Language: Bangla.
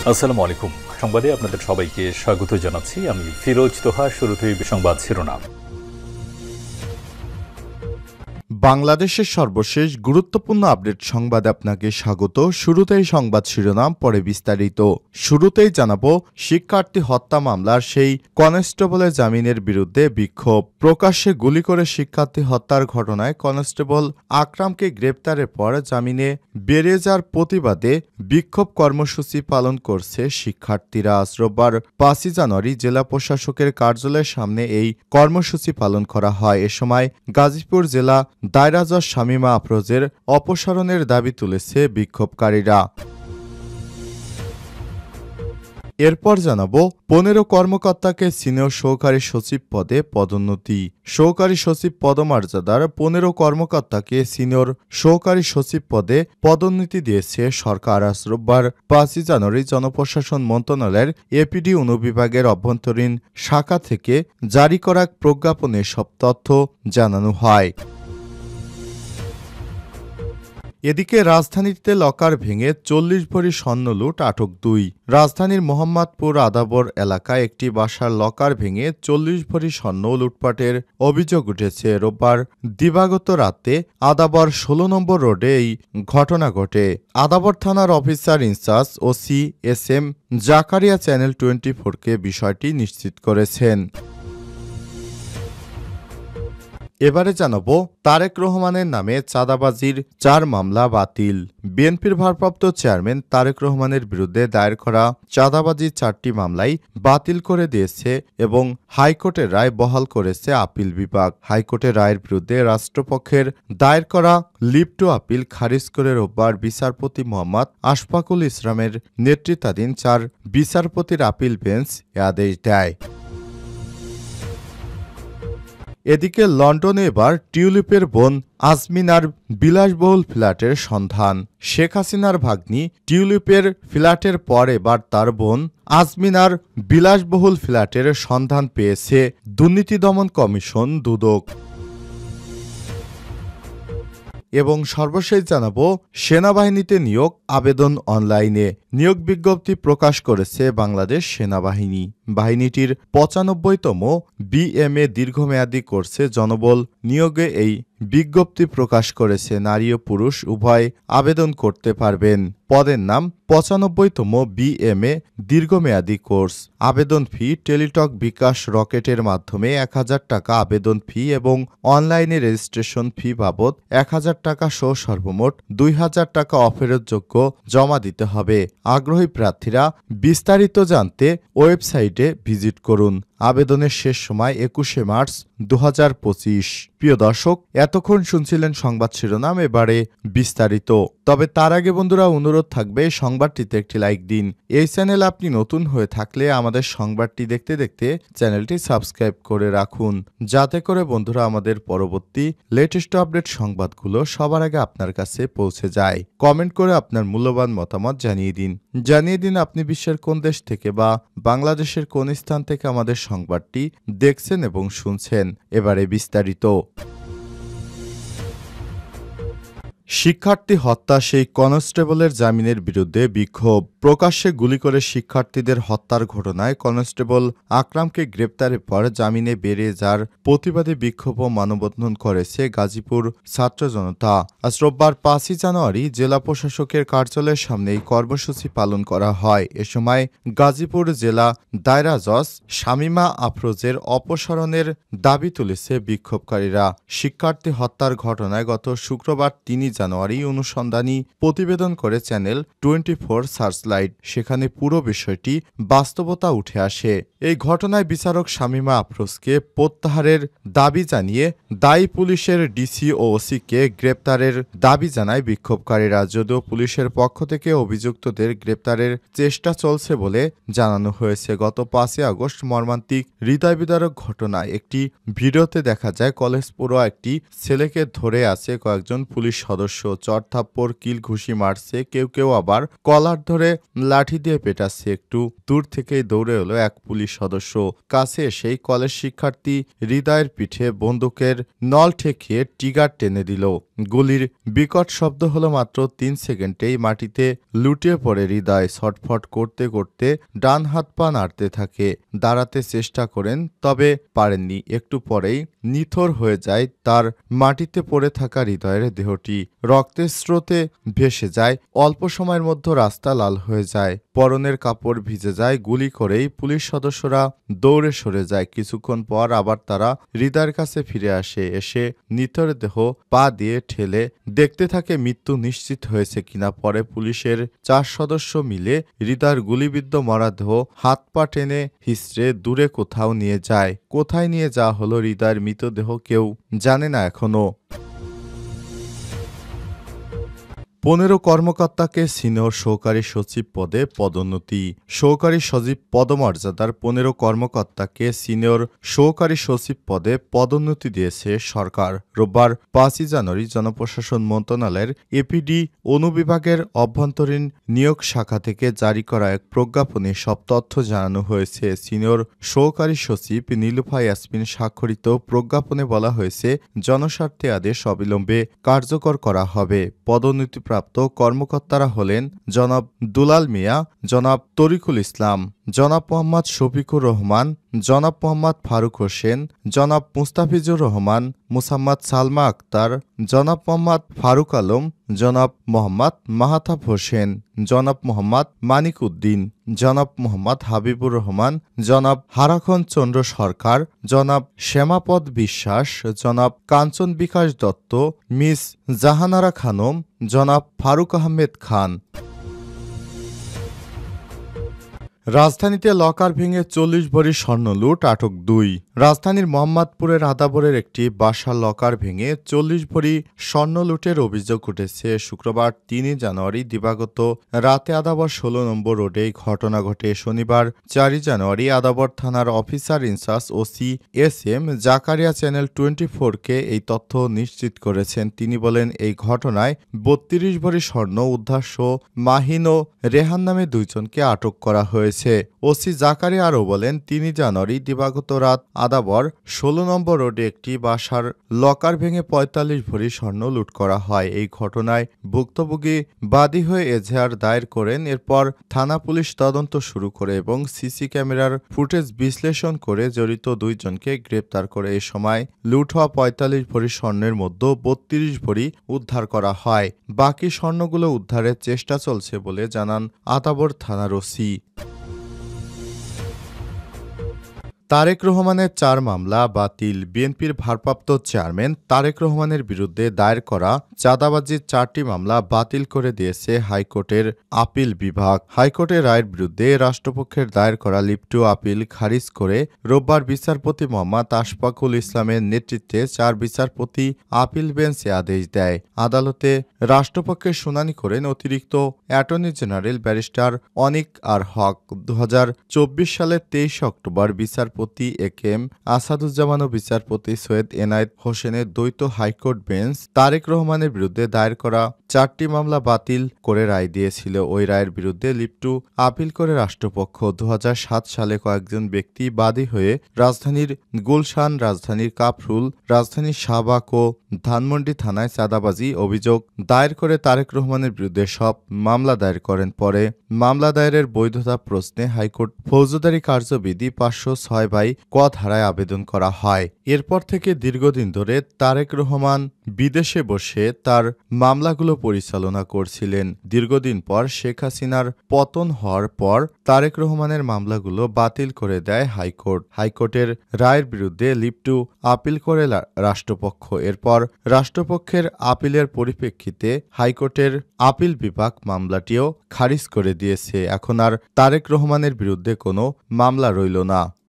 আসসালামু আলাইকুম। সংবাদে আপনাদের সবাইকে স্বাগত জানাচ্ছি। আমি ফিরোজ তোহা। শুরুতেই সংবাদ শিরোনাম। বাংলাদেশের সর্বশেষ গুরুত্বপূর্ণ আপডেট সংবাদে আপনাকে স্বাগত। শুরুতেই সংবাদ শিরোনাম, পরে বিস্তারিত। শুরুতেই জানাবো, শিক্ষার্থী হত্যা মামলার সেই কনস্টেবলের জামিনের বিরুদ্ধে বিক্ষোভ। প্রকাশ্যে গুলি করে শিক্ষার্থী হত্যার ঘটনায় কনস্টেবল আকরামকে গ্রেপ্তারের পর জামিনে বেরিয়ে যাওয়ার প্রতিবাদে বিক্ষোভ কর্মসূচি পালন করছে শিক্ষার্থীরা। আজ রোববার ৫ই জানুয়ারি জেলা প্রশাসকের কার্যালয়ের সামনে এই কর্মসূচি পালন করা হয়। এ সময় গাজীপুর জেলা দায়রা জজ শামীমা আফরোজের অপসারণের দাবি তুলেছে বিক্ষোভকারীরা। এরপর জানাবো, ১৫ কর্মকর্তাকে সিনিয়র সহকারী সচিব পদে পদোন্নতি। সহকারী সচিব পদমর্যাদার ১৫ কর্মকর্তাকে সিনিয়র সহকারী সচিব পদে পদোন্নতি দিয়েছে সরকার। আজ রোববার ৫ই জানুয়ারি জনপ্রশাসন মন্ত্রণালয়ের এপিডি অনুবিভাগের অভ্যন্তরীণ শাখা থেকে জারি করা এক প্রজ্ঞাপনে সব তথ্য জানানো হয়। এদিকে রাজধানীতে লকার ভেঙে ৪০ ভরি স্বর্ণ লুট, আটক ২। রাজধানীর মোহাম্মদপুর আদাবর এলাকায় একটি বাসার লকার ভেঙে ৪০ ভরি স্বর্ণ লুটপাটের অভিযোগ উঠেছে। রোববার দিবাগত রাতে আদাবর ১৬ নম্বর রোডে এই ঘটনা ঘটে। আদাবর থানার officer in-charge OC S M Zakaria channel 24-কে বিষয়টি নিশ্চিত করেছেন। এবারে জানাবো, তারেক রহমানের নামে চাঁদাবাজির ৪ মামলা বাতিল। বিএনপির ভারপ্রাপ্ত চেয়ারম্যান তারেক রহমানের বিরুদ্ধে দায়ের করা চাঁদাবাজির ৪টি মামলাই বাতিল করে দিয়েছে এবং হাইকোর্টের রায় বহাল করেছে আপিল বিভাগ। হাইকোর্টের রায়ের বিরুদ্ধে রাষ্ট্রপক্ষের দায়ের করা লিভ টু আপিল খারিজ করে রোববার বিচারপতি মোহাম্মদ আশফাকুল ইসলামের নেতৃত্বাধীন ৪ বিচারপতির আপিল বেঞ্চ এ আদেশ দেয়। এদিকে লন্ডনে এবার টিউলিপের বোন আজমিনার বিলাসবহুল ফ্ল্যাটের সন্ধান। শেখ হাসিনার ভাগ্নি টিউলিপের ফ্ল্যাটের পর এবার তার বোন আজমিনার বিলাসবহুল ফ্ল্যাটের সন্ধান পেয়েছে দুর্নীতি দমন কমিশন দুদক। এবং সর্বশেষ জানাবো, সেনাবাহিনীতে নিয়োগ আবেদন অনলাইনে। নিয়োগ বিজ্ঞপ্তি প্রকাশ করেছে বাংলাদেশ সেনাবাহিনী। বাহিনীটির ৯৫তম বিএমএ দীর্ঘমেয়াদী কোর্সে জনবল নিয়োগে এই বিজ্ঞপ্তি প্রকাশ করেছে। নারী ও পুরুষ উভয় আবেদন করতে পারবেন। পদের নাম ৯৫তম বিএমএ দীর্ঘমেয়াদী কোর্স। আবেদন ফি টেলিটক বিকাশ রকেটের মাধ্যমে ১,০০০ টাকা আবেদন ফি এবং অনলাইনে রেজিস্ট্রেশন ফি বাবদ ১,০০০ টাকা সহ সর্বমোট ২,০০০ টাকা অফেরতযোগ্য জমা দিতে হবে। আগ্রহী প্রার্থীরা বিস্তারিত জানতে ওয়েবসাইটে ভিজিট করুন। আবেদনের শেষ সময় ২১শে মার্চ ২০২৫। প্রিয় দর্শক, এতক্ষণ শুনছিলেন সংবাদ শিরোনাম, এবারে বিস্তারিত। তবে তার আগে বন্ধুরা, অনুরোধ থাকবে সংবাদটিতে একটি লাইক দিন। এই চ্যানেল আপনি নতুন হয়ে থাকলে আমাদের সংবাদটি দেখতে দেখতে চ্যানেলটি সাবস্ক্রাইব করে রাখুন, যাতে করে বন্ধুরা আমাদের পরবর্তী লেটেস্ট আপডেট সংবাদগুলো সবার আগে আপনার কাছে পৌঁছে যায়। কমেন্ট করে আপনার মূল্যবান মতামত জানিয়ে দিন আপনি বিশ্বের কোন দেশ থেকে বা বাংলাদেশের কোন স্থান থেকে আমাদের সংবাদটি দেখছেন এবং শুনছেন। এবারে বিস্তারিত। শিক্ষার্থী হত্যা সেই কনস্টেবলের জামিনের বিরুদ্ধে বিক্ষোভ। প্রকাশ্যে গুলি করে শিক্ষার্থীদের হত্যার ঘটনায় কনস্টেবল আকরামকে গ্রেপ্তারের পর জামিনে বেরিয়ে যাওয়ার প্রতিবাদে বিক্ষোভ ও মানববন্ধন করেছে গাজীপুর ছাত্র জনতা। আজ রোববার ৫ই জানুয়ারি জেলা প্রশাসকের কার্যালয়ের সামনে এই কর্মসূচি পালন করা হয়। এ সময় গাজীপুর জেলা দায়রা জজ শামীমা আফরোজের অপসারণের দাবি তুলেছে বিক্ষোভকারীরা। শিক্ষার্থী হত্যার ঘটনায় গত শুক্রবার ৩ জানুয়ারি অনুসন্ধানী প্রতিবেদন করে চ্যানেল 24 সার্চলাইট। সেখানে পুরো বিষয়টি বাস্তবতা উঠে আসে। এই ঘটনায় বিচারক শামীমা আফরোজকে প্রত্যাহারের দাবি জানিয়ে দায়ী পুলিশের ডিসি ও ওসিকে গ্রেপ্তারের দাবি জানায় বিক্ষোভকারীরা। যদিও পুলিশের পক্ষ থেকে অভিযুক্তদের গ্রেপ্তারের চেষ্টা চলছে বলে জানানো হয়েছে। গত ৫ই আগস্ট মর্মান্তিক হৃদয়বিদারক ঘটনায় একটি ভিডিওতে দেখা যায় কলেজ পড়ুয়া একটি ছেলেকে ধরে আছে কয়েকজন পুলিশ সদস্য। সদস্য চড়থাপ্পড় কিল ঘুষি মারছে, কেউ কেউ আবার কলার ধরে লাঠি দিয়ে পেটাচ্ছে। একটু দূর থেকেই দৌড়ে এলো এক পুলিশ সদস্য। কাছে এসেই কলেজ শিক্ষার্থী হৃদয়ের পিঠে বন্দুকের নল ঠেকিয়ে ট্রিগার টেনে দিল। গুলির বিকট শব্দ হলো মাত্র 3 সেকেন্ডেই মাটিতে লুটিয়ে পড়ে হৃদয়। ছটফট করতে করতে ডান হাত পা নাড়তে থাকে। দাঁড়াতে চেষ্টা করেন, তবে পারেননি। একটু পরেই নিথর হয়ে যায় তার মাটিতে পড়ে থাকা হৃদয়ের দেহটি। রক্তের স্রোতে ভেসে যায়। অল্প সময়ের মধ্যে রাস্তা লাল হয়ে যায়, পরনের কাপড় ভিজে যায়। গুলি করেই পুলিশ সদস্যরা দৌড়ে সরে যায়। কিছুক্ষণ পর আবার তারা হৃদয়ের কাছে ফিরে আসে। এসে নিথর দেহ পা দিয়ে ঠেলে দেখতে থাকে মৃত্যু নিশ্চিত হয়েছে কিনা। পরে পুলিশের 4 সদস্য মিলে হৃদয়ের গুলিবিদ্ধ মরদেহ হাত পা টেনে হিঁচড়ে দূরে কোথাও নিয়ে যায়। কোথায় নিয়ে যাওয়া হলো হৃদয়ের মৃতদেহ কেউ জানে না এখনো। 15 কর্মকর্তাকে সিনিয়র সহকারী সচিব পদে পদোন্নতি। সহকারী সচিব পদমর্যাদার 15 কর্মকর্তাকে সিনিয়র সহকারী সচিব পদে পদোন্নতি দিয়েছে সরকার। রোববার 5 জানুয়ারি জনপ্রশাসন মন্ত্রণালয়ের এপিডি অনুবিভাগের অভ্যন্তরীণ নিয়োগ শাখা থেকে জারি করা এক প্রজ্ঞাপনে সব তথ্য জানানো হয়েছে। সিনিয়র সহকারী সচিব নীলুফা ইয়াসমিন স্বাক্ষরিত প্রজ্ঞাপনে বলা হয়েছে, জনস্বার্থে আদেশ অবিলম্বে কার্যকর করা হবে। পদোন্নতি প্রাপ্ত কর্মকর্তারা হলেন জনাব দুলাল মিয়া, জনাব তরিকুল ইসলাম, জনাব মোহাম্মদ শফিকুর রহমান, জনাব মোহাম্মদ ফারুক হোসেন, জনাব মুস্তাফিজুর রহমান, মুসাম্মদ সালমা আক্তার, জনাব মোহাম্মদ ফারুক আলম, জনাব মোহাম্মদ মাহাতাব হোসেন, জনাব মোহাম্মদ মানিক উদ্দিন, জনাব মোহাম্মদ হাবিবুর রহমান, জনাব হারাখন চন্দ্র সরকার, জনাব শ্যামাপদ বিশ্বাস, জনাব কাঞ্চন বিকাশ দত্ত, মিস জাহানারা খানম, জনাব ফারুক আহমেদ খান। রাজধানীতে লকার ভেঙে 40 ভরি স্বর্ণ লুট, আটক 2। রাজধানীর মোহাম্মদপুরের আদাবরের একটি বাসার লকার ভেঙে 40 ভরি স্বর্ণ লুটের অভিযোগ উঠেছে। শুক্রবার 3 জানুয়ারি দিবাগত রাতে আদাবর 16 নম্বর রোডে ঘটনা ঘটে। শনিবার 4 জানুয়ারি আদাবর থানার officer in-charge OC SM Zakaria channel 24-কে এই তথ্য নিশ্চিত করেছেন। তিনি বলেন, এই ঘটনায় 32 ভরি স্বর্ণ উদ্ধারসহ মাহিন ও রেহান নামে 2 জনকে আটক করা হয়েছে। ওসি জাকারিয়া আরও বলেন, 3 জানুয়ারি দিবাগত রাত আদাবর 16 নম্বর রোডে একটি বাসার লকার ভেঙে 45 ভরি স্বর্ণ লুট করা হয়। এই ঘটনায় ভুক্তভোগী বাদী হয়ে এজাহার দায়ের করেন। এরপর থানা পুলিশ তদন্ত শুরু করে এবং সিসি ক্যামেরার ফুটেজ বিশ্লেষণ করে জড়িত 2 জনকে গ্রেপ্তার করে। এই সময় লুট হওয়া 45 ভরি স্বর্ণের মধ্যে 32 ভরি উদ্ধার করা হয়। বাকি স্বর্ণগুলো উদ্ধারের চেষ্টা চলছে বলে জানান আদাবর থানার ওসি। তারেক রহমানের 4 মামলা বাতিল। বিএনপির ভারপ্রাপ্ত চেয়ারম্যান তারেক রহমানের বিরুদ্ধে দায়ের করা চাঁদাবাজির 4টি মামলা বাতিল করে দিয়েছে হাইকোর্টের আপিল বিভাগ। হাইকোর্টের রায়ের বিরুদ্ধে রাষ্ট্রপক্ষের দায়ের করা লিপ্টু আপিল খারিজ করে রোববার বিচারপতি মোহাম্মদ আশফাকুল ইসলামের নেতৃত্বে 4 বিচারপতি আপিল বেঞ্চ আদেশ দেয়। আদালতে রাষ্ট্রপক্ষের শুনানি করেন অতিরিক্ত অ্যাটর্নি জেনারেল ব্যারিস্টার অনিক আর হক। 2024 সালের 23 অক্টোবর বিচারপতি একেএম আসাদুজ্জামান ও বিচারপতি সৈয়দ এনায়েত হোসেনের দ্বৈত হাইকোর্ট বেঞ্চ তারেক রহমানের বিরুদ্ধে দায়ের করা 4টি মামলা বাতিল করে রায় দিয়েছিল। ওই রায়ের বিরুদ্ধে লিপ্টু আপিল করে রাষ্ট্রপক্ষ। 2007 সালে কয়েকজন ব্যক্তি বাদী হয়ে রাজধানীর গুলশান, রাজধানীর কাফরুল, রাজধানীর শাহবাগ ও ধানমন্ডি থানায় চাঁদাবাজি অভিযোগ দায়ের করে তারেক রহমানের বিরুদ্ধে সব মামলা দায়ের করেন। পরে মামলা দায়েরের বৈধতা প্রশ্নে হাইকোর্ট ফৌজদারি কার্যবিধি 506 ক ধারায় আবেদন করা হয়। এরপর থেকে দীর্ঘদিন ধরে তারেক রহমান বিদেশে বসে তার মামলাগুলো পরিচালনা করছিলেন। দীর্ঘদিন পর শেখ হাসিনার পতন হওয়ার পর তারেক রহমানের মামলাগুলো বাতিল করে দেয় হাইকোর্ট। হাইকোর্টের রায়ের বিরুদ্ধে লিপ্টু আপিল করে রাষ্ট্রপক্ষ। এরপর রাষ্ট্রপক্ষের আপিলের পরিপ্রেক্ষিতে হাইকোর্টের আপিল বিভাগ মামলাটিও খারিজ করে দিয়েছে। এখন আর তারেক রহমানের বিরুদ্ধে কোনো মামলা রইল না।